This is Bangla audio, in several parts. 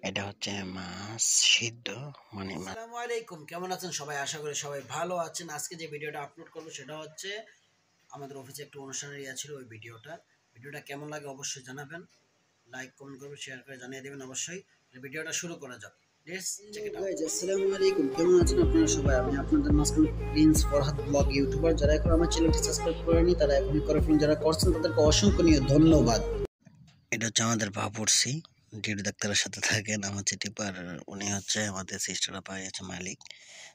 এটা হচ্ছে মাছ সিদ্ধ মানে আসসালামু আলাইকুম, কেমন আছেন সবাই? আশা করি সবাই ভালো আছেন। আজকে যে ভিডিওটা আপলোড করবো সেটা হচ্ছে আমাদের অফিসে একটা অনুষ্ঠানের ছিল ওই ভিডিওটা কেমন লাগে অবশ্যই জানাবেন। লাইক কমেন্ট করবেন, শেয়ার করে জানিয়ে দেবেন অবশ্যই। ভিডিওটা শুরু করা যাক। Let's check it out. আসসালামু আলাইকুম, কেমন আছেন আপনারা সবাই? আমি আপনাদের মাঝখানে প্রিন্স ফরহাদ ব্লগ ইউটিউবার। যারা এখন আমার চ্যানেলটি সাবস্ক্রাইব করেনি তারা এখনই করে ফেলুন, যারা করছেন তাদেরকে অসংখ্য ধন্যবাদ। এটা হচ্ছে আমাদের বাবুর্চি, ডিউটি ডাক্তারের সাথে থাকেন আমার চিটিপার। উনি হচ্ছে আমাদের সিস্টার পাই আছে মালিক।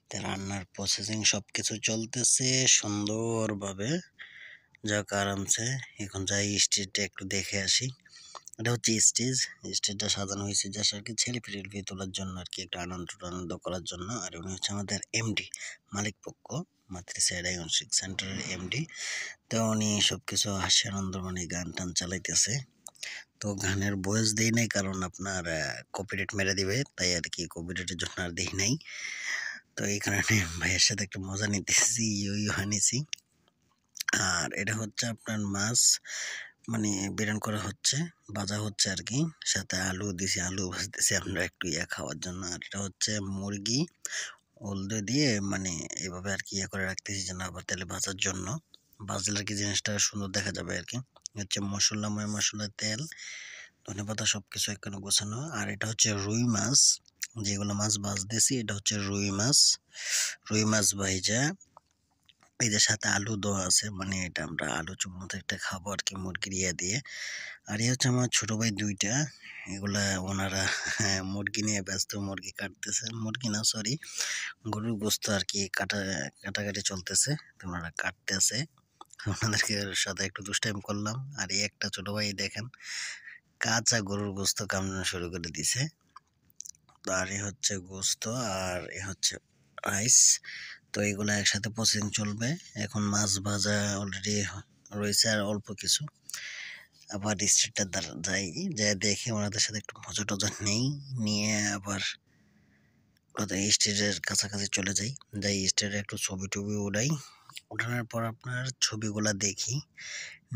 তা রান্নার প্রসেসিং সব কিছু চলতেছে সুন্দরভাবে, যাক আরামসে। এখন যাই স্টেজটা একটু দেখে আসি। এটা হচ্ছে স্টেজটা সাজানো হয়েছে জাস্ট আর কি ছেলে ফেলে তোলার জন্য আর কি, একটা আনন্দ আনন্দ করার জন্য। আর উনি হচ্ছে আমাদের এমডি, মালিক পক্ষ, মাতৃসা ডায়াগনস্টিক সেন্টারের এমডি। তো উনি সবকিছু হাসি আনন্দ মানে গান টান চালাইতেছে। তো গানের ভয়েস দেই নাই কারণ আপনার কপিরাইট মেরে দিবে, তাই আর কি কপিরাইটের জন্য আর দেই নাই। তো এই কারণে ভাইয়ের সাথে একটু মজা নিতেছি, ইই হানিছি। আর এটা হচ্ছে আপনার মাছ মানে বেরেন করা হচ্ছে, ভাজা হচ্ছে আর কি, সাথে আলু দিছি, আলু ভাজতেছি আমরা একটু খাওয়ার জন্য। আর এটা হচ্ছে মুরগি হলদে দিয়ে মানে এভাবে আর কি করে রাখতেছি যেন আবার তেলে ভাজার জন্য, ভাজলে আর কি জিনিসটা সুন্দর দেখা যাবে আর কি। হচ্ছে মশলাময় মশলা, তেল, ধনেপাতা সবকিছু এখানে গোছানো। আর এটা হচ্ছে রুই মাছ, যেগুলো মাছ ভাজতেছি এটা হচ্ছে রুই মাছ ভাইজা। এই যে সাথে আলু দেওয়া আছে, মানে এটা আমরা আলু চুপ মতো একটা খাবো আর কি মুরগির দিয়ে। আর এই হচ্ছে আমার ছোট ভাই দুইটা, এগুলা ওনারা মুরগি নিয়ে ব্যস্ত, মুরগি কাটতেছে, মুরগি না সরি গরুর গোস্ত আর কি কাটাকাটি চলতেছে, তো ওনারা কাটতেছে। ওনাদেরকে সাথে একটু দুষ্টাইম করলাম। আর এই একটা ছোট ভাই দেখেন কাঁচা গরুর গোস্ত কামড়ানো শুরু করে দিছে। আর এ হচ্ছে গোস্ত, আর এ হচ্ছে রাইস। তো এগুলো একসাথে প্রসেসিং চলবে। এখন মাছ ভাজা অলরেডি রয়েছে আর অল্প কিছু। আবার স্ট্রিটটার দ্বারা যাই, যা দেখে ওনাদের সাথে একটু মজা টজা নেই, নিয়ে আবার ওদের স্টেজের কাছাকাছি চলে যাই। স্টেজে একটু ছবি টবি উঠাই। উঠানোর পর আপনার ছবিগুলা দেখি,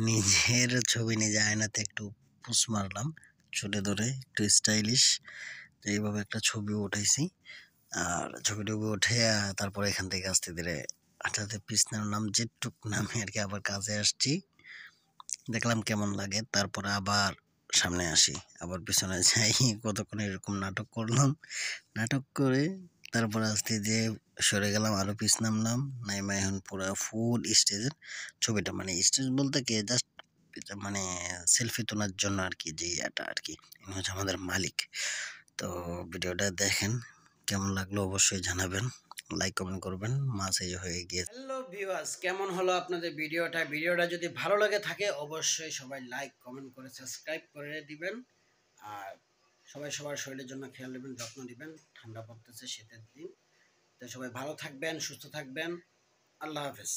নিজের ছবি নিজে আয়নাতে একটু পোজ মারলাম চুলে ধরে, একটু স্টাইলিশ। এইভাবে একটা ছবি উঠাইছি। আর ছবি টবি উঠে তারপরে এখান থেকে আস্তে ধীরে আস্তে পিছনের নাম যেটুক নামে আর কি আবার কাজে আসছি, দেখলাম কেমন লাগে। তারপরে আবার সামনে আসি, আবার পিছনে যাই। কতক্ষণ এরকম নাটক করলাম, নাটক করে তারপরে আস্তে যে সরে গেলাম, আরো পিছ নামলাম, নাইমা এখন পুরো ফুল স্টেজের ছবিটা, মানে স্টেজ বলতে কি জাস্ট মানে সেলফি তোলার জন্য আর কি, যে এটা আর কি। ইনি হচ্ছে আমাদের মালিক। তো ভিডিওটা দেখেন, কেমন লাগলো অবশ্যই জানাবেন, লাইক কমেন্ট করবেন। মাছ এই যে হয়ে গিয়ে। হ্যালো ভিউয়ার্স, কেমন হলো আপনাদের ভিডিওটা যদি ভালো লাগে থাকে অবশ্যই সবাই লাইক কমেন্ট করে সাবস্ক্রাইব করে দিবেন। আর সবাই সবার শরীরের জন্য খেয়াল নেবেন, যত্ন নেবেন। ঠান্ডা পড়তেছে, শীতের দিন। তো সবাই ভালো থাকবেন, সুস্থ থাকবেন। আল্লাহ হাফেজ।